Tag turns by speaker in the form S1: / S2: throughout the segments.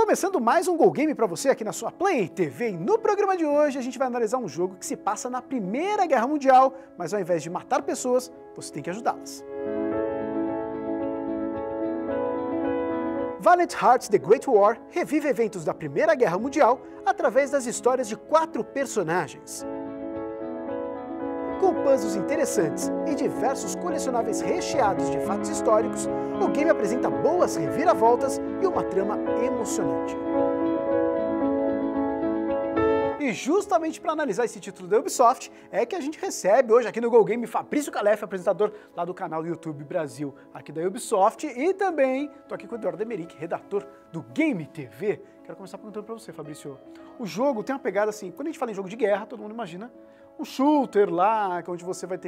S1: Começando mais um Go Game para você aqui na sua Play TV. E no programa de hoje a gente vai analisar um jogo que se passa na Primeira Guerra Mundial, mas ao invés de matar pessoas, você tem que ajudá-las. Valiant Hearts The Great War revive eventos da Primeira Guerra Mundial através das histórias de 4 personagens. Com puzzles interessantes e diversos colecionáveis recheados de fatos históricos, o game apresenta boas reviravoltas e uma trama emocionante. E justamente para analisar esse título da Ubisoft, é que a gente recebe hoje aqui no Go Game Fabrício Calef, apresentador lá do canal do YouTube Brasil, aqui da Ubisoft, e também estou aqui com o Eduardo Emerick, redator do Game TV. Quero começar perguntando para você, Fabrício. O jogo tem uma pegada assim, quando a gente fala em jogo de guerra, todo mundo imagina um shooter lá, onde você vai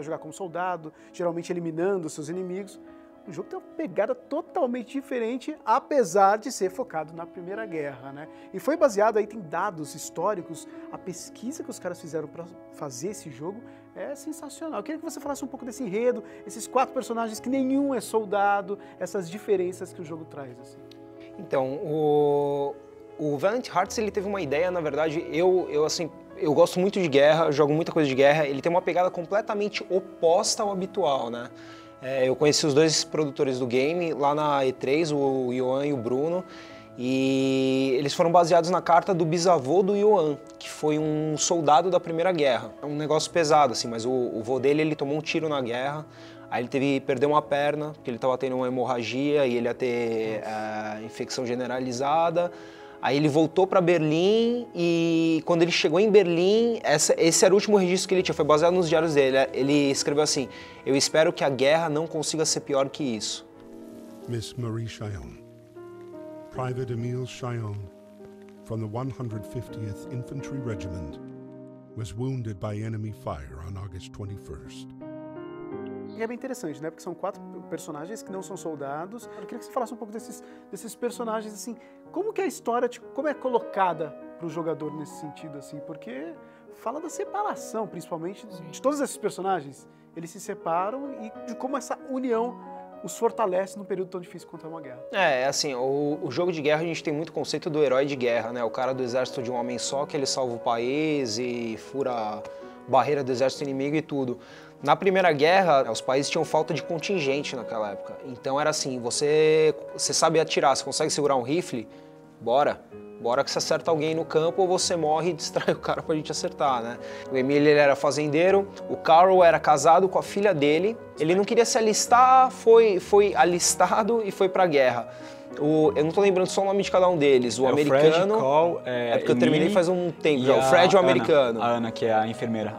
S1: jogar como soldado, geralmente eliminando os seus inimigos. O jogo tem uma pegada totalmente diferente, apesar de ser focado na Primeira Guerra, né? E foi baseado aí, tem dados históricos, a pesquisa que os caras fizeram para fazer esse jogo é sensacional. Eu queria que você falasse um pouco desse enredo, esses 4 personagens que nenhum é soldado, essas diferenças que o jogo traz, assim.
S2: Então, o Valiant Hearts, ele teve uma ideia, na verdade, eu gosto muito de guerra, jogo muita coisa de guerra, ele tem uma pegada completamente oposta ao habitual, né? Eu conheci os 2 produtores do game lá na E3, o Ioan e o Bruno, e eles foram baseados na carta do bisavô do Ioan, que foi um soldado da Primeira Guerra. É um negócio pesado, assim, mas o vô dele, ele tomou um tiro na guerra, aí ele perdeu uma perna, porque ele estava tendo uma hemorragia e ele ia ter infecção generalizada. Aí ele voltou para Berlim e quando ele chegou em Berlim, esse era o último registro que ele tinha, foi baseado nos diários dele. Ele escreveu assim: "Eu espero que a guerra não consiga ser pior que isso."
S3: Miss Marie Chaillon, Private Emile Chaillon, from the 150th Infantry Regiment, was wounded by enemy fire on August 21st.
S1: E é bem interessante, né? Porque são 4 personagens que não são soldados. Eu queria que você falasse um pouco desses personagens, assim, como que é a história, como é colocada para o jogador nesse sentido, assim, porque fala da separação, principalmente, de todos esses personagens. Eles se separam e de como essa união os fortalece num período tão difícil quanto é uma guerra.
S2: Assim, o jogo de guerra a gente tem muito conceito do herói de guerra, né? O cara do exército de um homem só, que ele salva o país e fura a barreira do exército inimigo e tudo. Na Primeira Guerra, os países tinham falta de contingente naquela época. Então era assim, você sabe atirar, você consegue segurar um rifle? Bora que você acerta alguém no campo ou você morre e distrai o cara pra gente acertar, né? O Emile, ele era fazendeiro, o Carl era casado com a filha dele, ele não queria se alistar, foi alistado e foi pra guerra. Eu não tô lembrando só o nome de cada um deles. O americano.
S4: Fred, Carl,
S2: porque eu terminei faz um tempo já. O Fred, o americano.
S4: A Ana, que é a enfermeira.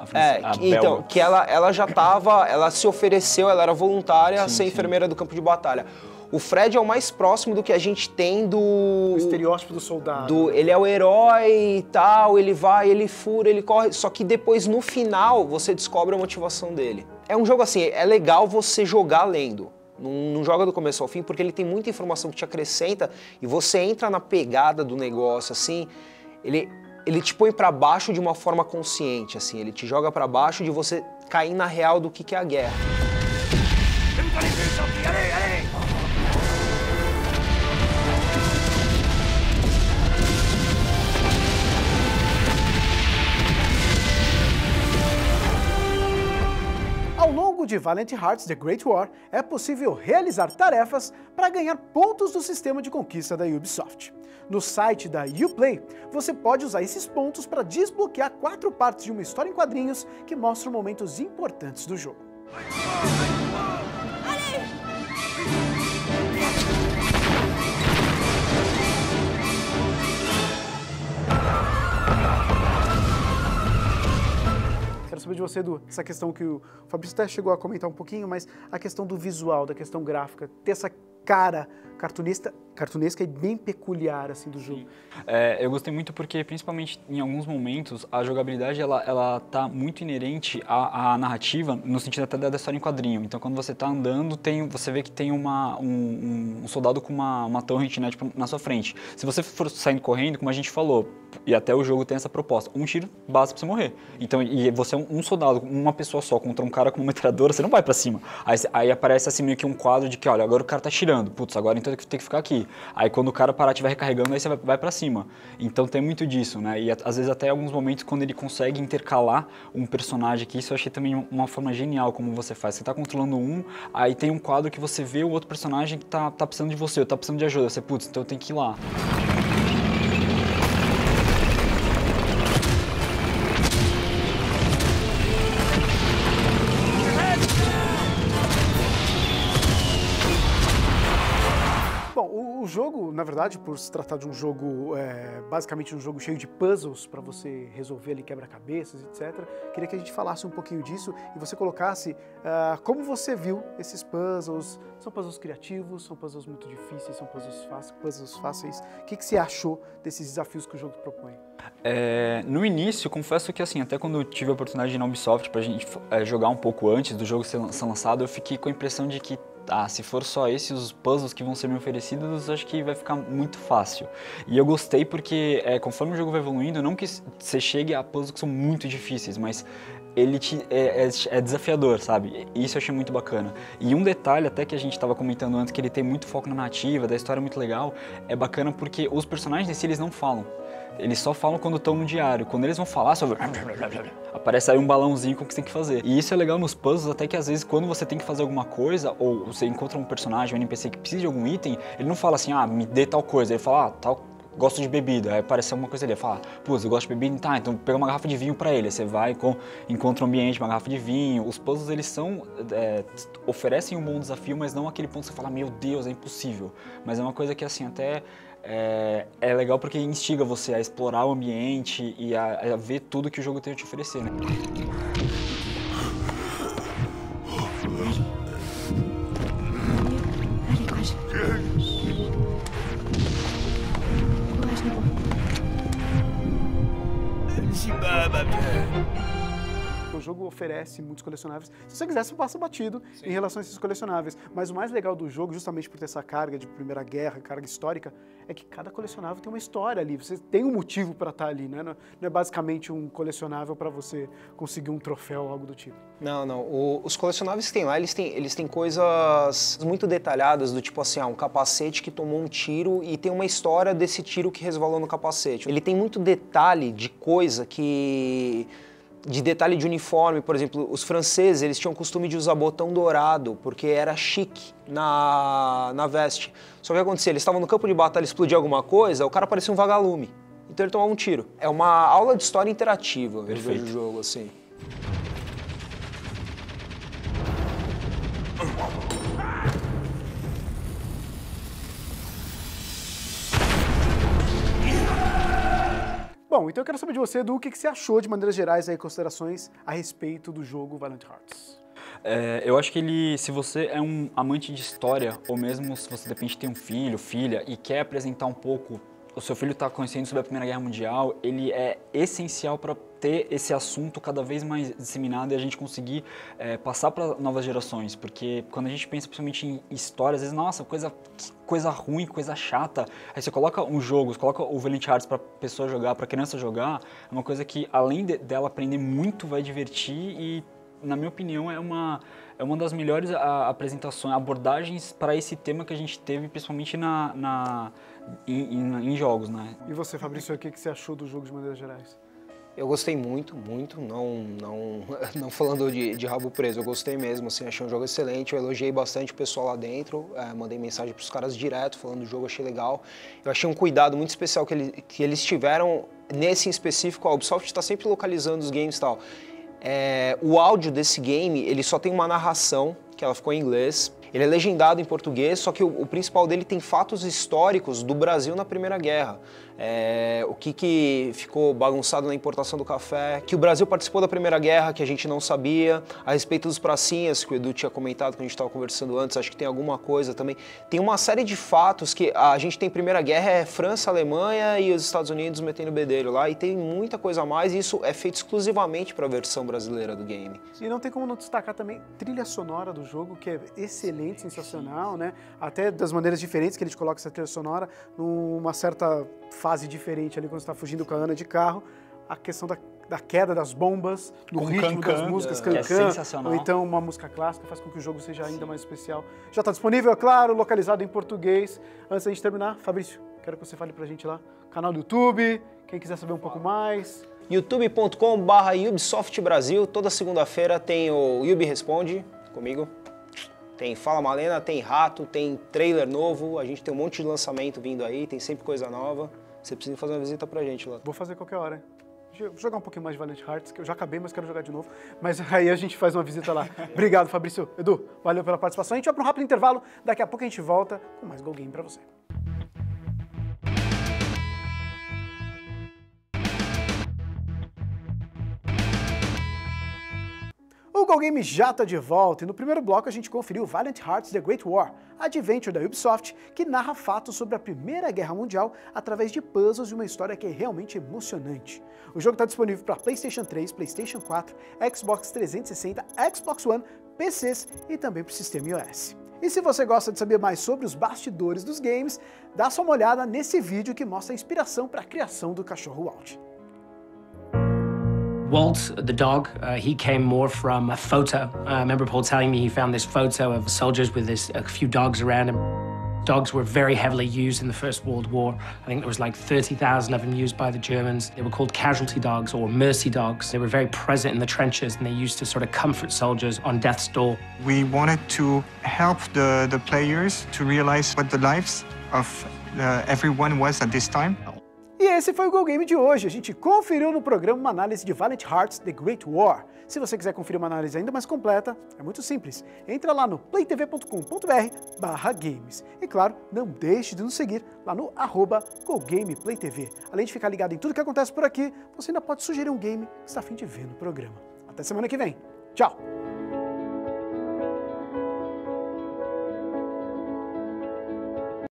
S2: Então, que ela já tava. Ela se ofereceu, ela era voluntária a ser enfermeira do campo de batalha. O Fred é o mais próximo do que a gente tem do...
S1: O estereótipo do soldado.
S2: Ele é o herói e tal, ele vai, ele fura, ele corre. Só que depois, no final, você descobre a motivação dele. É um jogo assim, é legal você jogar lendo. Não joga do começo ao fim, porque ele tem muita informação que te acrescenta e você entra na pegada do negócio, assim, ele te põe pra baixo de uma forma consciente, assim, ele te joga pra baixo de você cair na real do que é a guerra.
S1: Ao longo de Valiant Hearts The Great War, é possível realizar tarefas para ganhar pontos do sistema de conquista da Ubisoft. No site da Uplay, você pode usar esses pontos para desbloquear 4 partes de uma história em quadrinhos que mostram momentos importantes do jogo. Quero saber de você, Edu, essa questão que o Fabrício até chegou a comentar um pouquinho, mas a questão do visual, da questão gráfica, ter essa cara cartunesca e bem peculiar assim do jogo.
S4: Eu gostei muito porque, principalmente em alguns momentos, a jogabilidade ela tá muito inerente à narrativa, no sentido até da história em quadrinho. Então, quando você tá andando, você vê que tem um soldado com uma torre né, tipo, na sua frente. Se você for saindo correndo, como a gente falou, e até o jogo tem essa proposta, um tiro basta pra você morrer. Então, e você é um soldado, uma pessoa só, contra um cara com uma metralhadora, você não vai pra cima. Aí aparece assim meio que um quadro de que, olha, agora o cara tá tirando. Putz, agora então vai ter que ficar aqui. Aí quando o cara parar, estiver recarregando, aí você vai pra cima. Então tem muito disso, né? E às vezes até alguns momentos quando ele consegue intercalar um personagem aqui, isso eu achei também uma forma genial como você faz. Você tá controlando um, aí tem um quadro que você vê o outro personagem que tá precisando de você, ou tá precisando de ajuda. Você, putz, então eu tenho que ir lá.
S1: O jogo, na verdade, por se tratar de um jogo, basicamente um jogo cheio de puzzles para você resolver ali quebra-cabeças, etc., queria que a gente falasse um pouquinho disso e você colocasse como você viu esses puzzles. São puzzles criativos, são puzzles muito difíceis, são puzzles fáceis. O que você achou desses desafios que o jogo propõe?
S4: No início, confesso que assim, até quando eu tive a oportunidade de ir na Ubisoft pra gente jogar um pouco antes do jogo ser lançado, eu fiquei com a impressão de que se for só esses os puzzles que vão ser me oferecidos, acho que vai ficar muito fácil. E eu gostei porque, conforme o jogo vai evoluindo, não que você chegue a puzzles que são muito difíceis, mas ele é desafiador, sabe? Isso eu achei muito bacana. E um detalhe até que a gente estava comentando antes, que ele tem muito foco na narrativa, da história muito legal, é bacana porque os personagens em si, eles não falam. Eles só falam quando estão no diário. Quando eles vão falar, só aparece aí um balãozinho com o que você tem que fazer. E isso é legal nos puzzles, até que às vezes quando você tem que fazer alguma coisa, ou você encontra um personagem, um NPC que precisa de algum item, ele não fala assim, me dê tal coisa. Ele fala, gosto de bebida. Aí aparece alguma coisa ali, fala, putz, eu gosto de bebida, tá, então pega uma garrafa de vinho pra ele. Aí você vai, encontra um ambiente, uma garrafa de vinho. Os puzzles, eles oferecem um bom desafio, mas não aquele ponto que você fala, meu Deus, é impossível. Mas é uma coisa que assim, até é legal porque instiga você a explorar o ambiente e a ver tudo que o jogo tem a te oferecer, né?
S1: O jogo oferece muitos colecionáveis. Se você quiser, você passa batido em relação a esses colecionáveis. Mas o mais legal do jogo, justamente por ter essa carga de Primeira Guerra, carga histórica, é que cada colecionável tem uma história ali. Você tem um motivo para estar ali, né? Não é basicamente um colecionável para você conseguir um troféu ou algo do tipo.
S2: Não. Os colecionáveis que tem lá, eles têm coisas muito detalhadas, do tipo assim, um capacete que tomou um tiro e tem uma história desse tiro que resvalou no capacete. Ele tem muito detalhe de coisa de detalhe de uniforme, por exemplo, os franceses, eles tinham o costume de usar botão dourado, porque era chique na veste. Só que o que acontecia, eles estavam no campo de batalha, explodia alguma coisa, o cara parecia um vagalume. Então ele tomava um tiro. É uma aula de história interativa, eu vejo o jogo assim.
S1: Bom, então eu quero saber de você, Edu, o que você achou de maneiras gerais aí, considerações a respeito do jogo Valiant Hearts.
S4: Eu acho que se você é um amante de história, ou mesmo se você de repente tem um filho, filha, e quer apresentar um pouco, o seu filho está conhecendo sobre a Primeira Guerra Mundial, ele é essencial para ter esse assunto cada vez mais disseminado e a gente conseguir passar para novas gerações, porque quando a gente pensa principalmente em história, às vezes, nossa, coisa ruim, coisa chata, aí você coloca um jogo, você coloca o Valiant Hearts para pessoa jogar, para criança jogar, é uma coisa que além dela aprender muito, vai divertir e, na minha opinião, é uma das melhores apresentações, abordagens para esse tema que a gente teve, principalmente em jogos, né?
S1: E você, Fabrício, o que você achou do jogo de maneiras gerais?
S2: Eu gostei muito, não falando de rabo preso, eu gostei mesmo, assim, achei um jogo excelente, eu elogiei bastante o pessoal lá dentro, mandei mensagem para os caras direto falando do jogo, achei legal. Eu achei um cuidado muito especial que eles tiveram nesse em específico, a Ubisoft está sempre localizando os games e tal. O áudio desse game, ele só tem uma narração, que ela ficou em inglês. Ele é legendado em português, só que o principal dele tem fatos históricos do Brasil na Primeira Guerra. O que ficou bagunçado na importação do café, que o Brasil participou da Primeira Guerra, que a gente não sabia, a respeito dos pracinhas, que o Edu tinha comentado, que a gente estava conversando antes, acho que tem alguma coisa também. Tem uma série de fatos que a gente tem Primeira Guerra, França, Alemanha e os Estados Unidos metendo bedelho lá, e tem muita coisa a mais, e isso é feito exclusivamente para a versão brasileira do game.
S1: E não tem como não destacar também a trilha sonora do jogo, que é excelente, sensacional, né? Até das maneiras diferentes que eles colocam essa trilha sonora, numa certa fase diferente ali, quando você está fugindo com a Ana de carro, a questão da queda das bombas, do
S4: Com
S1: ritmo
S4: Can-Can,
S1: das músicas,
S4: que é
S1: Can-Can,
S4: sensacional.
S1: ou então uma música clássica, faz com que o jogo seja ainda mais especial. Já está disponível, é claro, localizado em português. Antes da gente terminar, Fabrício, quero que você fale pra gente lá, canal do YouTube, quem quiser saber um pouco mais.
S2: youtube.com/Ubisoft Brasil, toda segunda-feira tem o Ubi Responde comigo. Tem Fala Malena, tem Rato, tem trailer novo, a gente tem um monte de lançamento vindo aí, tem sempre coisa nova. Você precisa fazer uma visita pra gente lá.
S1: Vou fazer qualquer hora. Vou jogar um pouquinho mais de Valiant Hearts, que eu já acabei, mas quero jogar de novo. Mas aí a gente faz uma visita lá. Obrigado, Fabrício. Edu, valeu pela participação. A gente vai para um rápido intervalo, daqui a pouco a gente volta com mais Go Game pra você. O Go Game já está de volta e no primeiro bloco a gente conferiu Valiant Hearts The Great War, adventure da Ubisoft que narra fatos sobre a Primeira Guerra Mundial através de puzzles e uma história que é realmente emocionante. O jogo está disponível para PlayStation 3, PlayStation 4, Xbox 360, Xbox One, PCs e também para o sistema iOS. E se você gosta de saber mais sobre os bastidores dos games, dá só uma olhada nesse vídeo que mostra a inspiração para a criação do cachorro Walt.
S5: Walt, the dog, he came more from a photo. I remember Paul telling me he found this photo of soldiers with a few dogs around him. Dogs were very heavily used in the First World War. I think there was like 30,000 of them used by the Germans. They were called casualty dogs or mercy dogs. They were very present in the trenches and they used to sort of comfort soldiers on death's door.
S6: We wanted to help the players to realize what the lives of everyone was at this time.
S1: E esse foi o Go Game de hoje. A gente conferiu no programa uma análise de Valiant Hearts The Great War. Se você quiser conferir uma análise ainda mais completa, é muito simples. Entra lá no playtv.com.br/games. E claro, não deixe de nos seguir lá no @GoGamePlayTV. Além de ficar ligado em tudo que acontece por aqui, você ainda pode sugerir um game que está a fim de ver no programa. Até semana que vem. Tchau!